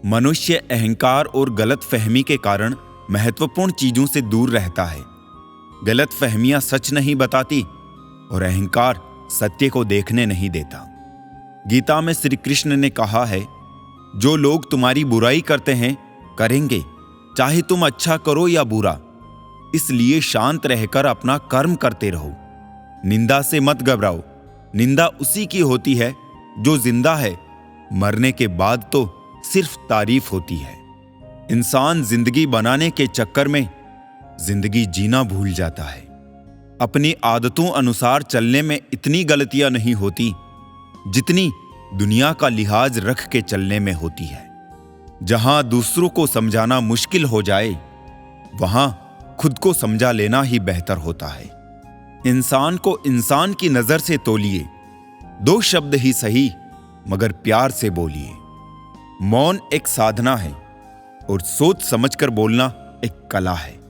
मनुष्य अहंकार और गलतफहमी के कारण महत्वपूर्ण चीजों से दूर रहता है। गलतफहमियां सच नहीं बताती और अहंकार सत्य को देखने नहीं देता। गीता में श्री कृष्ण ने कहा है, जो लोग तुम्हारी बुराई करते हैं करेंगे, चाहे तुम अच्छा करो या बुरा, इसलिए शांत रहकर अपना कर्म करते रहो। निंदा से मत घबराओ, निंदा उसी की होती है जो जिंदा है, मरने के बाद तो सिर्फ तारीफ होती है। इंसान जिंदगी बनाने के चक्कर में जिंदगी जीना भूल जाता है। अपनी आदतों अनुसार चलने में इतनी गलतियां नहीं होती जितनी दुनिया का लिहाज रख के चलने में होती है। जहां दूसरों को समझाना मुश्किल हो जाए, वहां खुद को समझा लेना ही बेहतर होता है। इंसान को इंसान की नजर से तोलिए, 2 शब्द ही सही मगर प्यार से बोलिए। मौन एक साधना है और सोच समझकर बोलना एक कला है।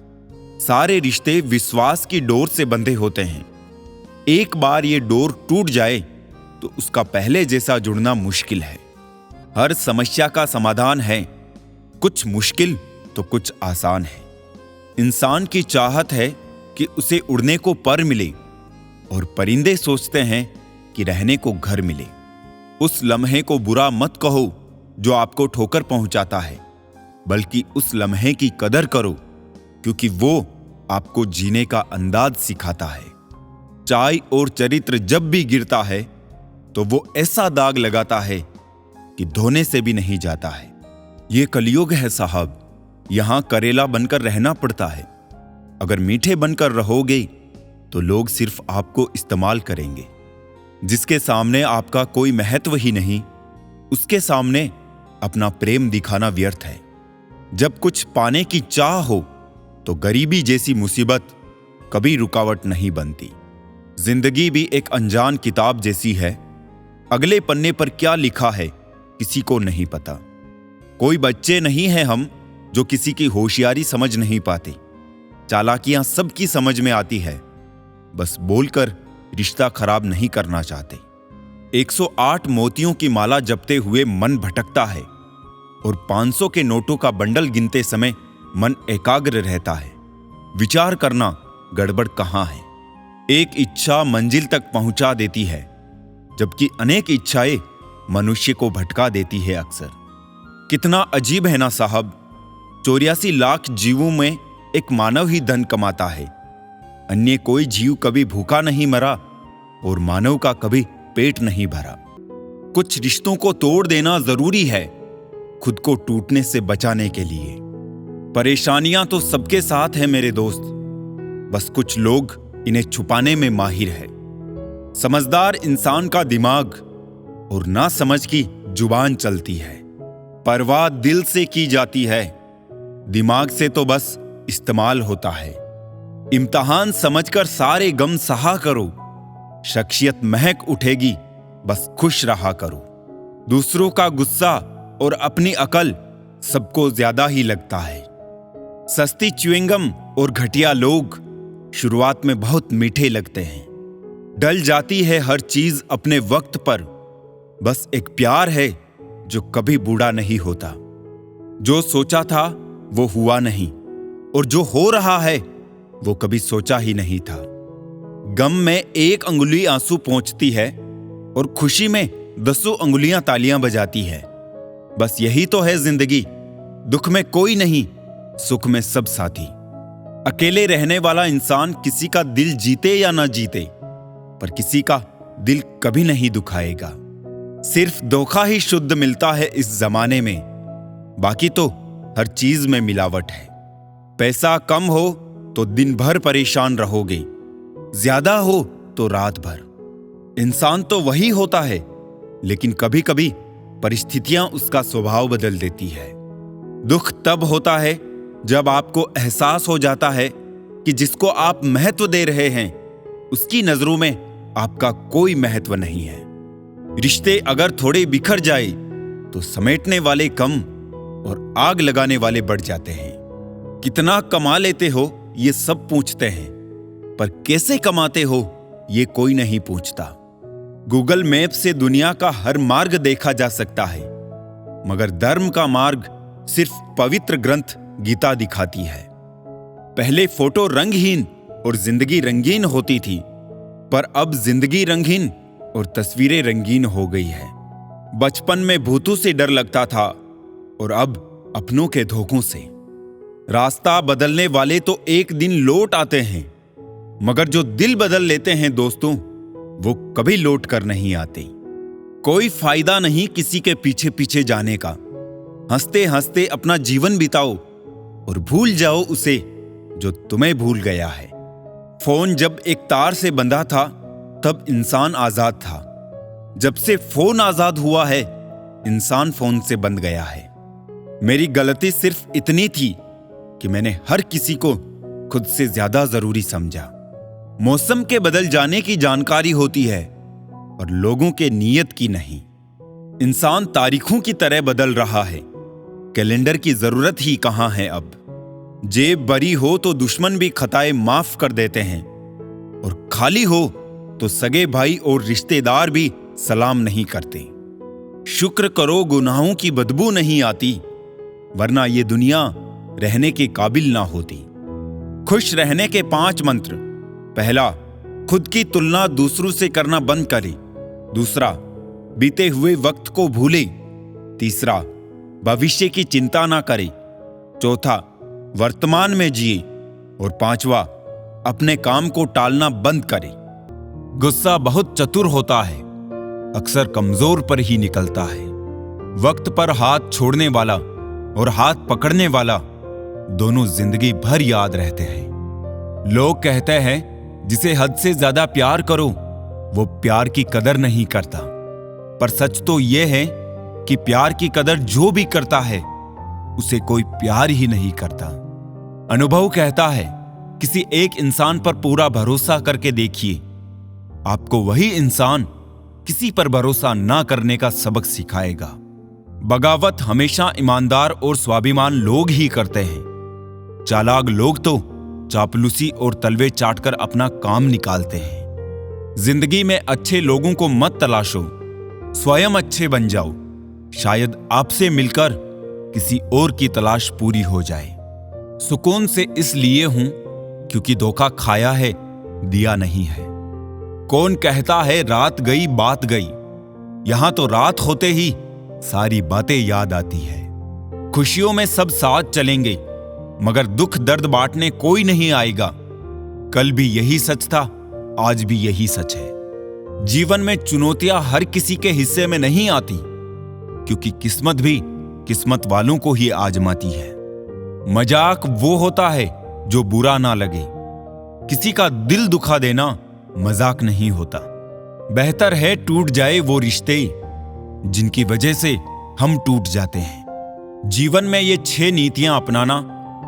सारे रिश्ते विश्वास की डोर से बंधे होते हैं। एक बार ये डोर टूट जाए तो उसका पहले जैसा जुड़ना मुश्किल है। हर समस्या का समाधान है, कुछ मुश्किल तो कुछ आसान है। इंसान की चाहत है कि उसे उड़ने को पर मिले और परिंदे सोचते हैं कि रहने को घर मिले। उस लम्हे को बुरा मत कहो जो आपको ठोकर पहुंचाता है, बल्कि उस लम्हे की कदर करो क्योंकि वो आपको जीने का अंदाज सिखाता है। चाय और चरित्र जब भी गिरता है तो वो ऐसा दाग लगाता है कि धोने से भी नहीं जाता है। ये कलयुग है साहब, यहां करेला बनकर रहना पड़ता है। अगर मीठे बनकर रहोगे तो लोग सिर्फ आपको इस्तेमाल करेंगे। जिसके सामने आपका कोई महत्व ही नहीं, उसके सामने अपना प्रेम दिखाना व्यर्थ है। जब कुछ पाने की चाह हो तो गरीबी जैसी मुसीबत कभी रुकावट नहीं बनती। जिंदगी भी एक अनजान किताब जैसी है। अगले पन्ने पर क्या लिखा है किसी को नहीं पता। कोई बच्चे नहीं हैं हम जो किसी की होशियारी समझ नहीं पाते। चालाकियां सबकी समझ में आती है, बस बोलकर रिश्ता खराब नहीं करना चाहते। 108 मोतियों की माला जपते हुए मन भटकता है और 500 के नोटों का बंडल गिनते समय मन एकाग्र रहता है। विचार करना गड़बड़ कहां है। एक इच्छा मंजिल तक पहुंचा देती है, जबकि अनेक इच्छाएं मनुष्य को भटका देती है अक्सर। कितना अजीब है ना साहब, 84 लाख जीवों में एक मानव ही धन कमाता है। अन्य कोई जीव कभी भूखा नहीं मरा और मानव का कभी पेट नहीं भरा। कुछ रिश्तों को तोड़ देना जरूरी है खुद को टूटने से बचाने के लिए। परेशानियां तो सबके साथ हैं मेरे दोस्त, बस कुछ लोग इन्हें छुपाने में माहिर है। समझदार इंसान का दिमाग और ना समझ की जुबान चलती है। परवाह दिल से की जाती है, दिमाग से तो बस इस्तेमाल होता है। इम्तिहान समझकर सारे गम सहा करो, शख्सियत महक उठेगी, बस खुश रहा करो। दूसरों का गुस्सा और अपनी अकल सबको ज्यादा ही लगता है। सस्ती च्युइंगम और घटिया लोग शुरुआत में बहुत मीठे लगते हैं। डल जाती है हर चीज अपने वक्त पर, बस एक प्यार है जो कभी बूढ़ा नहीं होता। जो सोचा था वो हुआ नहीं और जो हो रहा है वो कभी सोचा ही नहीं था। गम में 1 अंगुली आंसू पहुंचती है और खुशी में 10 अंगुलियां तालियां बजाती है। बस यही तो है जिंदगी। दुख में कोई नहीं, सुख में सब साथी। अकेले रहने वाला इंसान किसी का दिल जीते या ना जीते, पर किसी का दिल कभी नहीं दुखाएगा। सिर्फ धोखा ही शुद्ध मिलता है इस जमाने में, बाकी तो हर चीज में मिलावट है। पैसा कम हो तो दिन भर परेशान रहोगे, ज्यादा हो तो रात भर। इंसान तो वही होता है, लेकिन कभी कभी परिस्थितियां उसका स्वभाव बदल देती है। दुख तब होता है जब आपको एहसास हो जाता है कि जिसको आप महत्व दे रहे हैं उसकी नजरों में आपका कोई महत्व नहीं है। रिश्ते अगर थोड़े बिखर जाए तो समेटने वाले कम और आग लगाने वाले बढ़ जाते हैं। कितना कमा लेते हो ये सब पूछते हैं, पर कैसे कमाते हो ये कोई नहीं पूछता। गूगल मैप से दुनिया का हर मार्ग देखा जा सकता है, मगर धर्म का मार्ग सिर्फ पवित्र ग्रंथ गीता दिखाती है। पहले फोटो रंगहीन और जिंदगी रंगीन होती थी, पर अब जिंदगी रंगीन और तस्वीरें रंगीन हो गई है। बचपन में भूतों से डर लगता था और अब अपनों के धोखों से। रास्ता बदलने वाले तो एक दिन लौट आते हैं, मगर जो दिल बदल लेते हैं दोस्तों, वो कभी लौट कर नहीं आते। कोई फायदा नहीं किसी के पीछे पीछे जाने का। हंसते हंसते अपना जीवन बिताओ और भूल जाओ उसे जो तुम्हें भूल गया है। फोन जब एक तार से बंधा था तब इंसान आजाद था। जब से फोन आजाद हुआ है, इंसान फोन से बंध गया है। मेरी गलती सिर्फ इतनी थी कि मैंने हर किसी को खुद से ज्यादा जरूरी समझा। मौसम के बदल जाने की जानकारी होती है और लोगों के नियत की नहीं। इंसान तारीखों की तरह बदल रहा है, कैलेंडर की जरूरत ही कहां है अब। जेब भरी हो तो दुश्मन भी खताएं माफ कर देते हैं, और खाली हो तो सगे भाई और रिश्तेदार भी सलाम नहीं करते। शुक्र करो गुनाहों की बदबू नहीं आती, वरना ये दुनिया रहने के काबिल ना होती। खुश रहने के 5 मंत्र। पहला, खुद की तुलना दूसरों से करना बंद करें। दूसरा, बीते हुए वक्त को भूलें। तीसरा, भविष्य की चिंता ना करें। चौथा, वर्तमान में जिए। और 5वां, अपने काम को टालना बंद करें। गुस्सा बहुत चतुर होता है, अक्सर कमजोर पर ही निकलता है। वक्त पर हाथ छोड़ने वाला और हाथ पकड़ने वाला दोनों जिंदगी भर याद रहते हैं। लोग कहते हैं जिसे हद से ज्यादा प्यार करो वो प्यार की कदर नहीं करता, पर सच तो यह है कि प्यार की कदर जो भी करता है उसे कोई प्यार ही नहीं करता। अनुभव कहता है किसी एक इंसान पर पूरा भरोसा करके देखिए, आपको वही इंसान किसी पर भरोसा ना करने का सबक सिखाएगा। बगावत हमेशा ईमानदार और स्वाभिमान लोग ही करते हैं। चालाक लोग तो चापलूसी और तलवे चाटकर अपना काम निकालते हैं। जिंदगी में अच्छे लोगों को मत तलाशो, स्वयं अच्छे बन जाओ। शायद आपसे मिलकर किसी और की तलाश पूरी हो जाए। सुकून से इसलिए हूं क्योंकि धोखा खाया है, दिया नहीं है। कौन कहता है रात गई बात गई, यहां तो रात होते ही सारी बातें याद आती है। खुशियों में सब साथ चलेंगे, मगर दुख दर्द बांटने कोई नहीं आएगा। कल भी यही सच था, आज भी यही सच है। जीवन में चुनौतियां हर किसी के हिस्से में नहीं आती, क्योंकि किस्मत भी किस्मत वालों को ही आजमाती है। मजाक वो होता है जो बुरा ना लगे। किसी का दिल दुखा देना मजाक नहीं होता। बेहतर है टूट जाए वो रिश्ते जिनकी वजह से हम टूट जाते हैं। जीवन में ये 6 नीतियां अपनाना,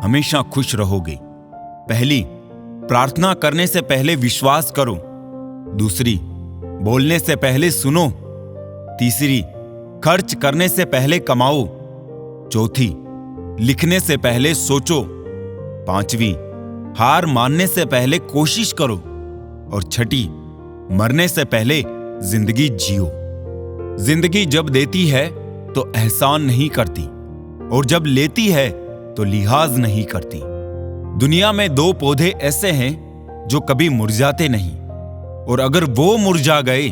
हमेशा खुश रहोगे। पहली, प्रार्थना करने से पहले विश्वास करो। दूसरी, बोलने से पहले सुनो। तीसरी, खर्च करने से पहले कमाओ। चौथी, लिखने से पहले सोचो। पांचवी, हार मानने से पहले कोशिश करो। और छठी, मरने से पहले जिंदगी जियो। जिंदगी जब देती है तो एहसान नहीं करती, और जब लेती है तो लिहाज नहीं करती। दुनिया में 2 पौधे ऐसे हैं जो कभी मुरझाते नहीं, और अगर वो मुरझा गए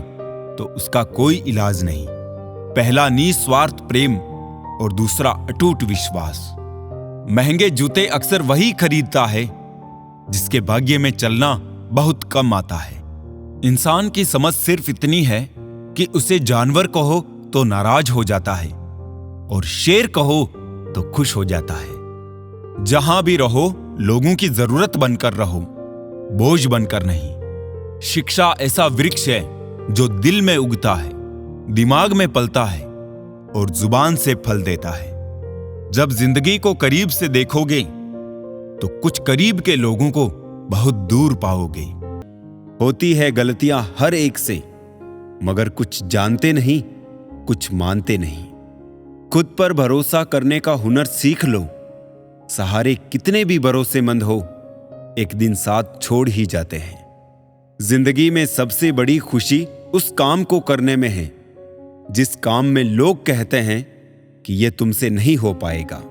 तो उसका कोई इलाज नहीं। पहला निस्वार्थ प्रेम और दूसरा अटूट विश्वास। महंगे जूते अक्सर वही खरीदता है जिसके भाग्य में चलना बहुत कम आता है। इंसान की समझ सिर्फ इतनी है कि उसे जानवर कहो तो नाराज हो जाता है, और शेर कहो तो खुश हो जाता है। जहां भी रहो लोगों की जरूरत बनकर रहो, बोझ बनकर नहीं। शिक्षा ऐसा वृक्ष है जो दिल में उगता है, दिमाग में पलता है और जुबान से फल देता है। जब जिंदगी को करीब से देखोगे तो कुछ करीब के लोगों को बहुत दूर पाओगे। होती है गलतियां हर एक से, मगर कुछ जानते नहीं, कुछ मानते नहीं। खुद पर भरोसा करने का हुनर सीख लो। सहारे कितने भी भरोसेमंद हो, एक दिन साथ छोड़ ही जाते हैं। जिंदगी में सबसे बड़ी खुशी उस काम को करने में है जिस काम में लोग कहते हैं कि यह तुमसे नहीं हो पाएगा।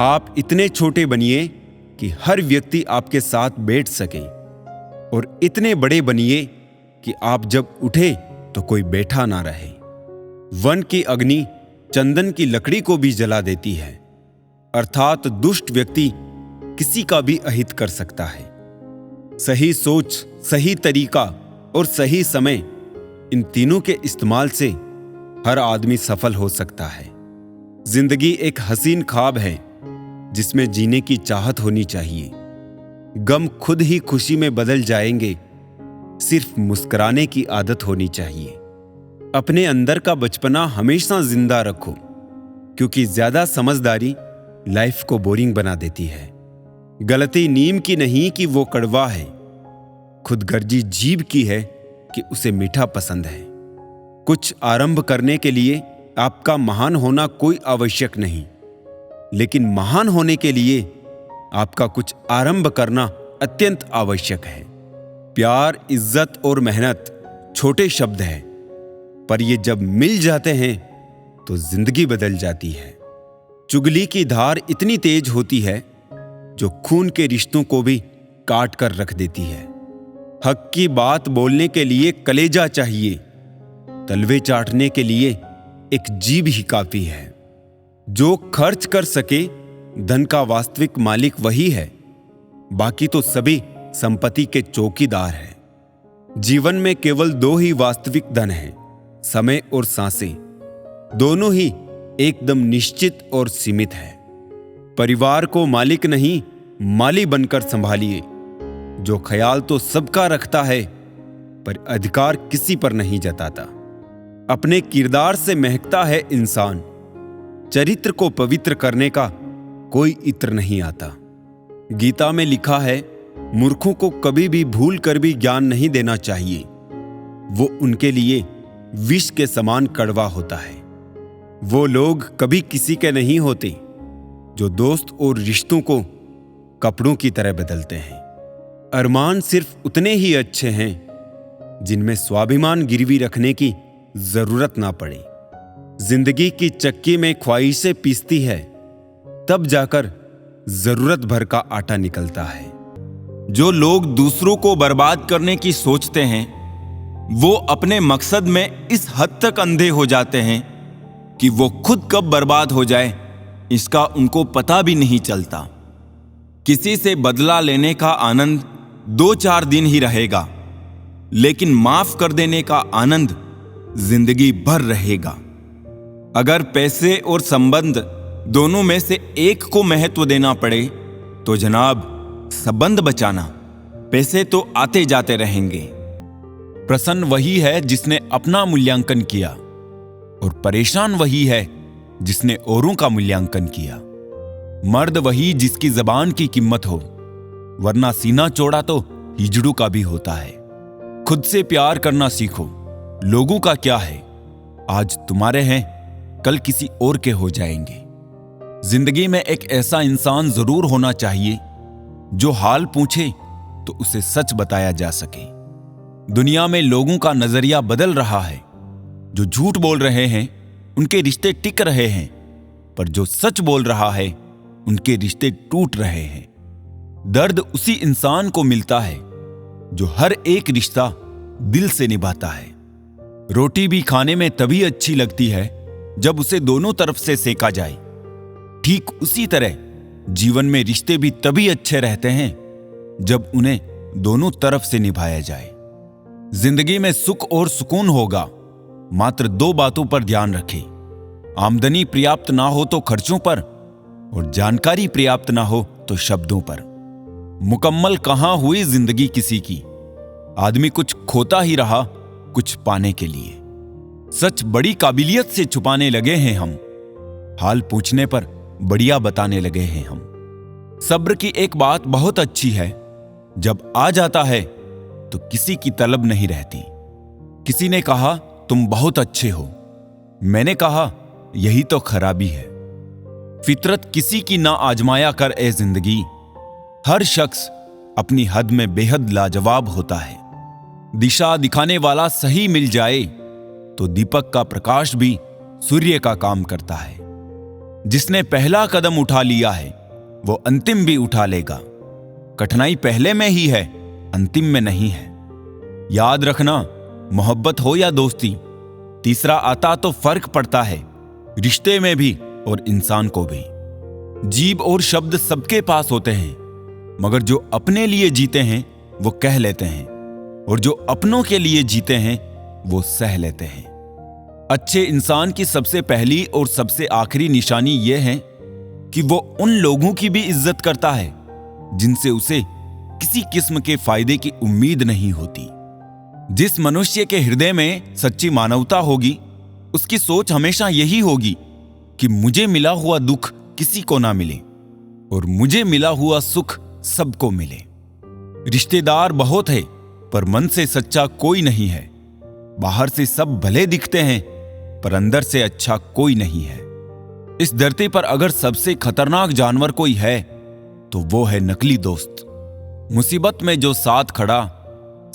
आप इतने छोटे बनिए कि हर व्यक्ति आपके साथ बैठ सके, और इतने बड़े बनिए कि आप जब उठे तो कोई बैठा ना रहे। वन की अग्नि चंदन की लकड़ी को भी जला देती है, अर्थात दुष्ट व्यक्ति किसी का भी अहित कर सकता है। सही सोच, सही तरीका और सही समय, इन तीनों के इस्तेमाल से हर आदमी सफल हो सकता है। जिंदगी एक हसीन ख्वाब है जिसमें जीने की चाहत होनी चाहिए। गम खुद ही खुशी में बदल जाएंगे, सिर्फ मुस्कुराने की आदत होनी चाहिए। अपने अंदर का बचपना हमेशा जिंदा रखो, क्योंकि ज्यादा समझदारी लाइफ को बोरिंग बना देती है। गलती नीम की नहीं कि वो कड़वा है, खुदगर्जी जीभ की है कि उसे मीठा पसंद है। कुछ आरंभ करने के लिए आपका महान होना कोई आवश्यक नहीं, लेकिन महान होने के लिए आपका कुछ आरंभ करना अत्यंत आवश्यक है। प्यार, इज्जत और मेहनत छोटे शब्द हैं, पर ये जब मिल जाते हैं तो जिंदगी बदल जाती है। चुगली की धार इतनी तेज होती है जो खून के रिश्तों को भी काट कर रख देती है। हक की बात बोलने के लिए कलेजा चाहिए, तलवे चाटने के लिए एक जीभ ही काफी है। जो खर्च कर सके धन का वास्तविक मालिक वही है, बाकी तो सभी संपत्ति के चौकीदार हैं। जीवन में केवल दो ही वास्तविक धन हैं, समय और सांसें। दोनों ही एकदम निश्चित और सीमित है। परिवार को मालिक नहीं, माली बनकर संभालिए। जो ख्याल तो सबका रखता है, पर अधिकार किसी पर नहीं जताता। अपने किरदार से महकता है इंसान। चरित्र को पवित्र करने का कोई इत्र नहीं आता। गीता में लिखा है, मूर्खों को कभी भी भूल कर भी ज्ञान नहीं देना चाहिए, वो उनके लिए विष के समान कड़वा होता है। वो लोग कभी किसी के नहीं होते जो दोस्त और रिश्तों को कपड़ों की तरह बदलते हैं। अरमान सिर्फ उतने ही अच्छे हैं जिनमें स्वाभिमान गिरवी रखने की जरूरत ना पड़े। जिंदगी की चक्की में ख्वाहिशें पीसती है, तब जाकर जरूरत भर का आटा निकलता है। जो लोग दूसरों को बर्बाद करने की सोचते हैं, वो अपने मकसद में इस हद तक अंधे हो जाते हैं कि वो खुद कब बर्बाद हो जाए इसका उनको पता भी नहीं चलता। किसी से बदला लेने का आनंद 2-4 दिन ही रहेगा, लेकिन माफ कर देने का आनंद जिंदगी भर रहेगा। अगर पैसे और संबंध दोनों में से एक को महत्व देना पड़े तो जनाब, संबंध बचाना। पैसे तो आते जाते रहेंगे। प्रसन्न वही है जिसने अपना मूल्यांकन किया, और परेशान वही है जिसने औरों का मूल्यांकन किया। मर्द वही जिसकी जबान की कीमत हो, वरना सीना चौड़ा तो हिजड़ू का भी होता है। खुद से प्यार करना सीखो। लोगों का क्या है, आज तुम्हारे हैं, कल किसी और के हो जाएंगे। जिंदगी में एक ऐसा इंसान जरूर होना चाहिए जो हाल पूछे तो उसे सच बताया जा सके। दुनिया में लोगों का नजरिया बदल रहा है। जो झूठ बोल रहे हैं उनके रिश्ते टिक रहे हैं, पर जो सच बोल रहा है उनके रिश्ते टूट रहे हैं। दर्द उसी इंसान को मिलता है जो हर एक रिश्ता दिल से निभाता है। रोटी भी खाने में तभी अच्छी लगती है जब उसे दोनों तरफ से सेका जाए। ठीक उसी तरह जीवन में रिश्ते भी तभी अच्छे रहते हैं जब उन्हें दोनों तरफ से निभाया जाए। जिंदगी में सुख और सुकून होगा, मात्र 2 बातों पर ध्यान रखें। आमदनी पर्याप्त ना हो तो खर्चों पर, और जानकारी पर्याप्त ना हो तो शब्दों पर। मुकम्मल कहां हुई जिंदगी किसी की, आदमी कुछ खोता ही रहा कुछ पाने के लिए। सच बड़ी काबिलियत से छुपाने लगे हैं हम, हाल पूछने पर बढ़िया बताने लगे हैं हम। सब्र की एक बात बहुत अच्छी है, जब आ जाता है तो किसी की तलब नहीं रहती। किसी ने कहा तुम बहुत अच्छे हो, मैंने कहा यही तो खराबी है। फितरत किसी की ना आजमाया कर ए जिंदगी, हर शख्स अपनी हद में बेहद लाजवाब होता है। दिशा दिखाने वाला सही मिल जाए तो दीपक का प्रकाश भी सूर्य का काम करता है। जिसने पहला कदम उठा लिया है वो अंतिम भी उठा लेगा। कठिनाई पहले में ही है, अंतिम में नहीं है। याद रखना, मोहब्बत हो या दोस्ती, तीसरा आता तो फर्क पड़ता है, रिश्ते में भी और इंसान को भी। जीभ और शब्द सबके पास होते हैं, मगर जो अपने लिए जीते हैं वो कह लेते हैं, और जो अपनों के लिए जीते हैं वो सह लेते हैं। अच्छे इंसान की सबसे पहली और सबसे आखिरी निशानी यह है कि वो उन लोगों की भी इज्जत करता है जिनसे उसे किसी किस्म के फायदे की उम्मीद नहीं होती। जिस मनुष्य के हृदय में सच्ची मानवता होगी, उसकी सोच हमेशा यही होगी कि मुझे मिला हुआ दुख किसी को ना मिले और मुझे मिला हुआ सुख सबको मिले। रिश्तेदार बहुत है पर मन से सच्चा कोई नहीं है। बाहर से सब भले दिखते हैं पर अंदर से अच्छा कोई नहीं है। इस धरती पर अगर सबसे खतरनाक जानवर कोई है तो वो है नकली दोस्त। मुसीबत में जो साथ खड़ा,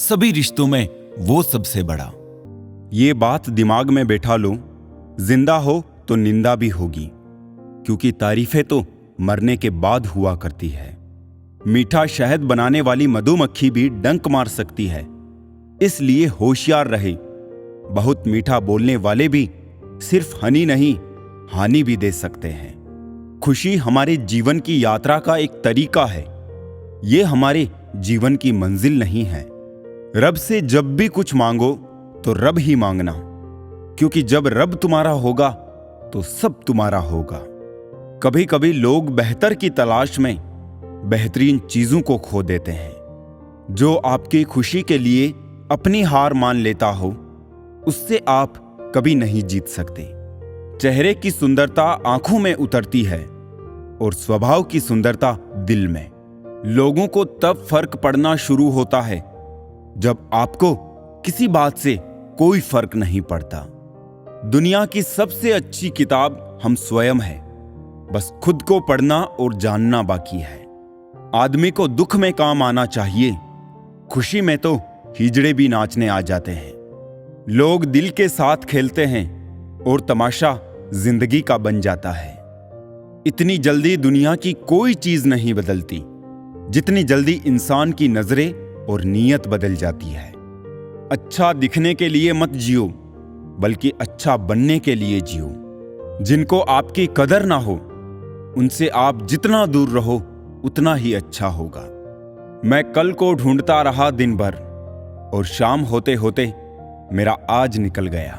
सभी रिश्तों में वो सबसे बड़ा। ये बात दिमाग में बैठा लो, जिंदा हो तो निंदा भी होगी, क्योंकि तारीफें तो मरने के बाद हुआ करती है। मीठा शहद बनाने वाली मधुमक्खी भी डंक मार सकती है, इसलिए होशियार रहे। बहुत मीठा बोलने वाले भी सिर्फ हनी नहीं, हानि भी दे सकते हैं। खुशी हमारे जीवन की यात्रा का एक तरीका है, ये हमारे जीवन की मंजिल नहीं है। रब से जब भी कुछ मांगो तो रब ही मांगना, क्योंकि जब रब तुम्हारा होगा तो सब तुम्हारा होगा। कभी कभी लोग बेहतर की तलाश में बेहतरीन चीजों को खो देते हैं। जो आपकी खुशी के लिए अपनी हार मान लेता हो, उससे आप कभी नहीं जीत सकते। चेहरे की सुंदरता आंखों में उतरती है और स्वभाव की सुंदरता दिल में। लोगों को तब फर्क पड़ना शुरू होता है जब आपको किसी बात से कोई फर्क नहीं पड़ता। दुनिया की सबसे अच्छी किताब हम स्वयं हैं, बस खुद को पढ़ना और जानना बाकी है। आदमी को दुख में काम आना चाहिए, खुशी में तो हिजड़े भी नाचने आ जाते हैं। लोग दिल के साथ खेलते हैं और तमाशा जिंदगी का बन जाता है। इतनी जल्दी दुनिया की कोई चीज नहीं बदलती जितनी जल्दी इंसान की नजरें और नीयत बदल जाती है। अच्छा दिखने के लिए मत जियो, बल्कि अच्छा बनने के लिए जियो। जिनको आपकी कदर ना हो, उनसे आप जितना दूर रहो उतना ही अच्छा होगा। मैं कल को ढूंढता रहा दिन भर, और शाम होते होते मेरा आज निकल गया।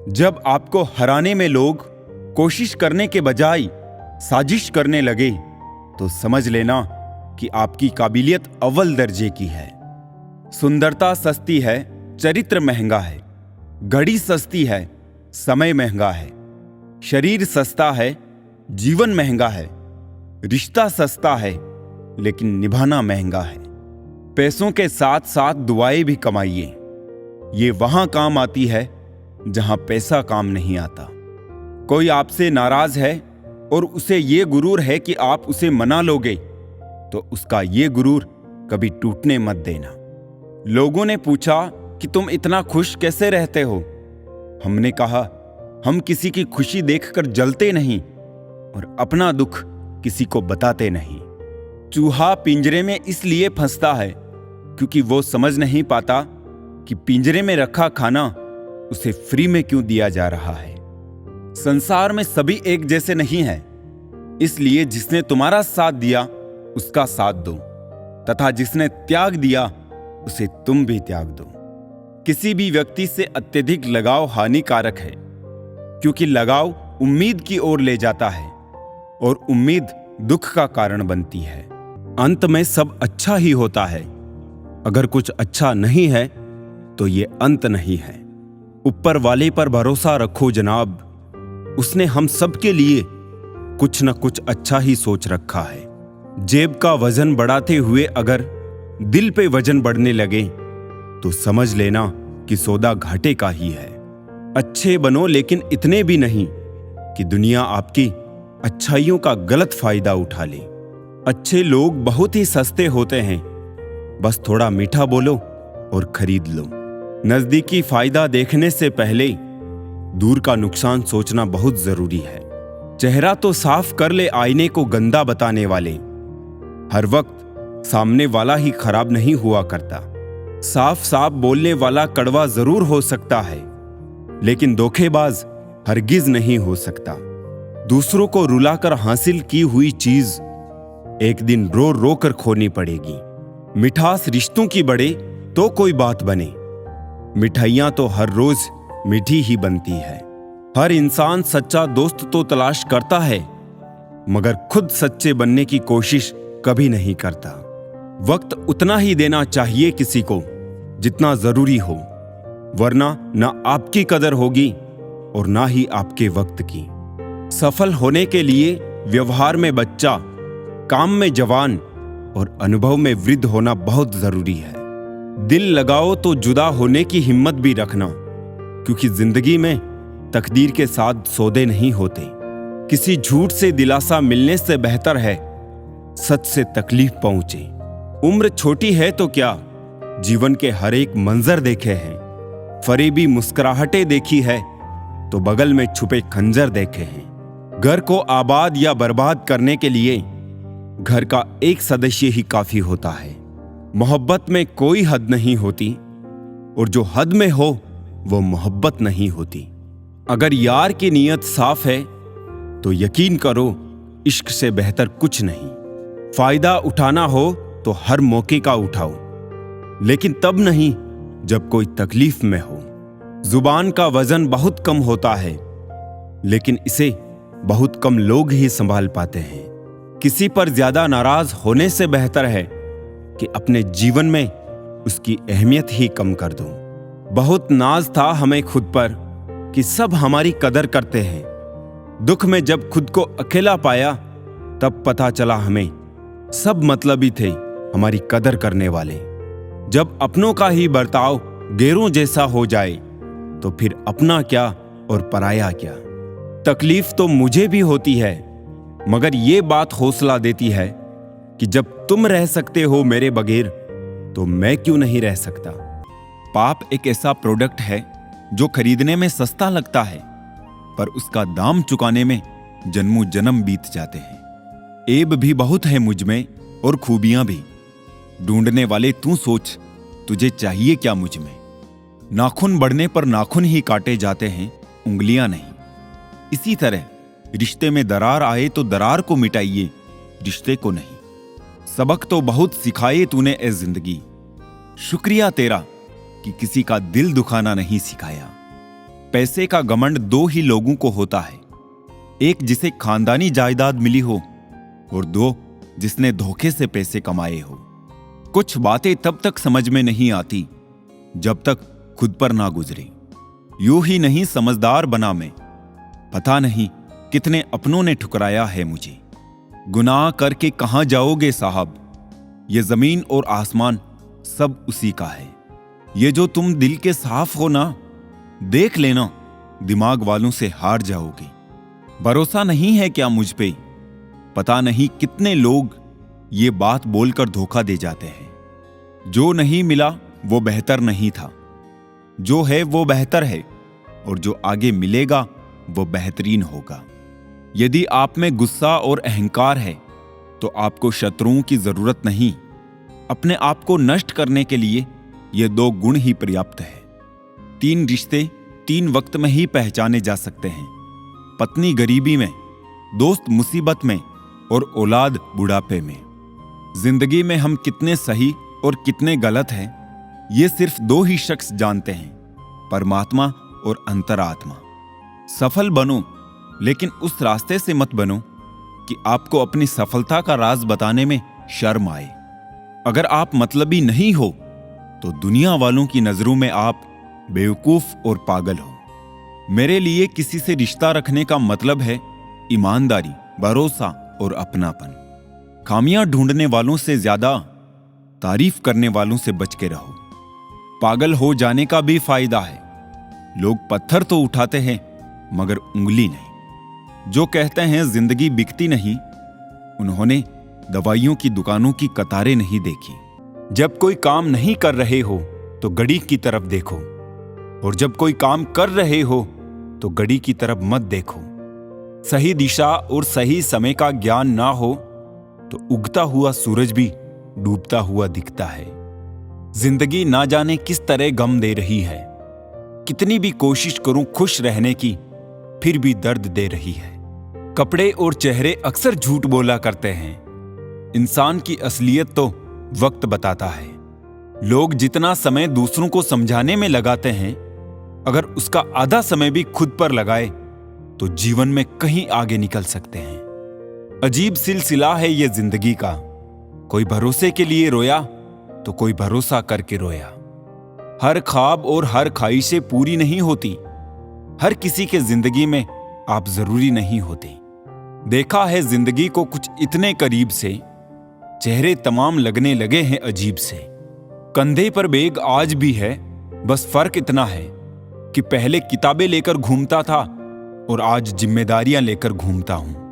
जब आपको हराने में लोग कोशिश करने के बजाय साजिश करने लगे, तो समझ लेना कि आपकी काबिलियत अव्वल दर्जे की है। सुंदरता सस्ती है, चरित्र महंगा है। घड़ी सस्ती है, समय महंगा है। शरीर सस्ता है, जीवन महंगा है। रिश्ता सस्ता है, लेकिन निभाना महंगा है। पैसों के साथ साथ दुआएं भी कमाइए। ये वहां काम आती है जहां पैसा काम नहीं आता। कोई आपसे नाराज है और उसे ये गुरूर है कि आप उसे मना लोगे, तो उसका ये गुरूर कभी टूटने मत देना। लोगों ने पूछा कि तुम इतना खुश कैसे रहते हो? हमने कहा, हम किसी की खुशी देखकर जलते नहीं और अपना दुख किसी को बताते नहीं। चूहा पिंजरे में इसलिए फंसता है क्योंकि वो समझ नहीं पाता कि पिंजरे में रखा खाना उसे फ्री में क्यों दिया जा रहा है। संसार में सभी एक जैसे नहीं हैं, इसलिए जिसने तुम्हारा साथ दिया उसका साथ दो, तथा जिसने त्याग दिया उसे तुम भी त्याग दो। किसी भी व्यक्ति से अत्यधिक लगाव हानिकारक है, क्योंकि लगाव उम्मीद की ओर ले जाता है और उम्मीद दुख का कारण बनती है। अंत में सब अच्छा ही होता है। अगर कुछ अच्छा नहीं है तो ये अंत नहीं है। ऊपर वाले पर भरोसा रखो जनाब, उसने हम सब के लिए कुछ न कुछ अच्छा ही सोच रखा है। जेब का वजन बढ़ाते हुए अगर दिल पे वजन बढ़ने लगे तो समझ लेना कि सौदा घाटे का ही है। अच्छे बनो, लेकिन इतने भी नहीं कि दुनिया आपकी अच्छाइयों का गलत फायदा उठा ले। अच्छे लोग बहुत ही सस्ते होते हैं, बस थोड़ा मीठा बोलो और खरीद लो। नजदीकी फायदा देखने से पहले दूर का नुकसान सोचना बहुत जरूरी है। चेहरा तो साफ कर ले आईने को गंदा बताने वाले। हर वक्त सामने वाला ही खराब नहीं हुआ करता। साफ साफ बोलने वाला कड़वा जरूर हो सकता है, लेकिन धोखेबाज हरगिज नहीं हो सकता। दूसरों को रुलाकर हासिल की हुई चीज एक दिन रो रो कर खोनी पड़ेगी। मिठास रिश्तों की बढ़े तो कोई बात बने, मिठाइयां तो हर रोज मीठी ही बनती है। हर इंसान सच्चा दोस्त तो तलाश करता है, मगर खुद सच्चे बनने की कोशिश कभी नहीं करता। वक्त उतना ही देना चाहिए किसी को जितना जरूरी हो, वरना ना आपकी कदर होगी और ना ही आपके वक्त की। सफल होने के लिए व्यवहार में बच्चा, काम में जवान और अनुभव में वृद्ध होना बहुत जरूरी है। दिल लगाओ तो जुदा होने की हिम्मत भी रखना, क्योंकि जिंदगी में तकदीर के साथ सौदे नहीं होते। किसी झूठ से दिलासा मिलने से बेहतर है सच से तकलीफ पहुंचे। उम्र छोटी है तो क्या, जीवन के हर एक मंजर देखे हैं। फरेबी मुस्कुराहटें देखी है तो बगल में छुपे खंजर देखे हैं। घर को आबाद या बर्बाद करने के लिए घर का एक सदस्य ही काफी होता है। मोहब्बत में कोई हद नहीं होती, और जो हद में हो वो मोहब्बत नहीं होती। अगर यार की नीयत साफ है तो यकीन करो इश्क से बेहतर कुछ नहीं। फायदा उठाना हो तो हर मौके का उठाओ, लेकिन तब नहीं जब कोई तकलीफ में हो। जुबान का वजन बहुत कम होता है, लेकिन इसे बहुत कम लोग ही संभाल पाते हैं। किसी पर ज्यादा नाराज होने से बेहतर है कि अपने जीवन में उसकी अहमियत ही कम कर दो। बहुत नाज था हमें खुद पर कि सब हमारी कदर करते हैं। दुख में जब खुद को अकेला पाया तब पता चला हमें सब मतलबी थे हमारी कदर करने वाले। जब अपनों का ही बर्ताव गैरों जैसा हो जाए तो फिर अपना क्या और पराया क्या। तकलीफ तो मुझे भी होती है, मगर ये बात हौसला देती है कि जब तुम रह सकते हो मेरे बगैर तो मैं क्यों नहीं रह सकता। पाप एक ऐसा प्रोडक्ट है जो खरीदने में सस्ता लगता है, पर उसका दाम चुकाने में जन्मों जन्म बीत जाते हैं। ऐब भी बहुत है मुझ में और खूबियां भी। ढूंढने वाले तू सोच, तुझे चाहिए क्या मुझ में। नाखून बढ़ने पर नाखून ही काटे जाते हैं, उंगलियां नहीं। इसी तरह रिश्ते में दरार आए तो दरार को मिटाइए, रिश्ते को नहीं। सबक तो बहुत सिखाए तूने ए जिंदगी, शुक्रिया तेरा कि किसी का दिल दुखाना नहीं सिखाया। पैसे का घमंड दो ही लोगों को होता है, एक जिसे खानदानी जायदाद मिली हो और दो जिसने धोखे से पैसे कमाए हो। कुछ बातें तब तक समझ में नहीं आती जब तक खुद पर ना गुजरे। यूं ही नहीं समझदार बना मैं, पता नहीं कितने अपनों ने ठुकराया है मुझे। गुनाह करके कहां जाओगे साहब, ये जमीन और आसमान सब उसी का है। ये जो तुम दिल के साफ हो ना, देख लेना दिमाग वालों से हार जाओगे। भरोसा नहीं है क्या मुझ पे, पता नहीं कितने लोग ये बात बोलकर धोखा दे जाते हैं। जो नहीं मिला वो बेहतर नहीं था, जो है वो बेहतर है, और जो आगे मिलेगा वो बेहतरीन होगा। यदि आप में गुस्सा और अहंकार है तो आपको शत्रुओं की जरूरत नहीं। अपने आप को नष्ट करने के लिए ये दो गुण ही पर्याप्त है। 3 रिश्ते 3 वक्त में ही पहचाने जा सकते हैं, पत्नी गरीबी में, दोस्त मुसीबत में और औलाद बुढ़ापे में। जिंदगी में हम कितने सही और कितने गलत हैं ये सिर्फ 2 ही शख्स जानते हैं, परमात्मा और अंतरात्मा। सफल बनो, लेकिन उस रास्ते से मत बनो कि आपको अपनी सफलता का राज बताने में शर्म आए। अगर आप मतलबी नहीं हो तो दुनिया वालों की नजरों में आप बेवकूफ और पागल हो। मेरे लिए किसी से रिश्ता रखने का मतलब है ईमानदारी, भरोसा और अपनापन। खामियां ढूंढने वालों से ज्यादा तारीफ करने वालों से बच के रहो। पागल हो जाने का भी फायदा है। लोग पत्थर तो उठाते हैं मगर उंगली नहीं। जो कहते हैं जिंदगी बिकती नहीं, उन्होंने दवाइयों की दुकानों की कतारें नहीं देखी। जब कोई काम नहीं कर रहे हो तो घड़ी की तरफ देखो, और जब कोई काम कर रहे हो तो घड़ी की तरफ मत देखो। सही दिशा और सही समय का ज्ञान ना हो तो उगता हुआ सूरज भी डूबता हुआ दिखता है। जिंदगी ना जाने किस तरह गम दे रही है। कितनी भी कोशिश करूं खुश रहने की, फिर भी दर्द दे रही है। कपड़े और चेहरे अक्सर झूठ बोला करते हैं। इंसान की असलियत तो वक्त बताता है। लोग जितना समय दूसरों को समझाने में लगाते हैं, अगर उसका आधा समय भी खुद पर लगाए तो जीवन में कहीं आगे निकल सकते हैं। अजीब सिलसिला है ये जिंदगी का। कोई भरोसे के लिए रोया तो कोई भरोसा करके रोया। हर ख्वाब और हर ख्वाहिशें पूरी नहीं होती। हर किसी के जिंदगी में आप जरूरी नहीं होते। देखा है जिंदगी को कुछ इतने करीब से, चेहरे तमाम लगने लगे हैं अजीब से। कंधे पर बैग आज भी है, बस फर्क इतना है कि पहले किताबें लेकर घूमता था और आज जिम्मेदारियां लेकर घूमता हूं।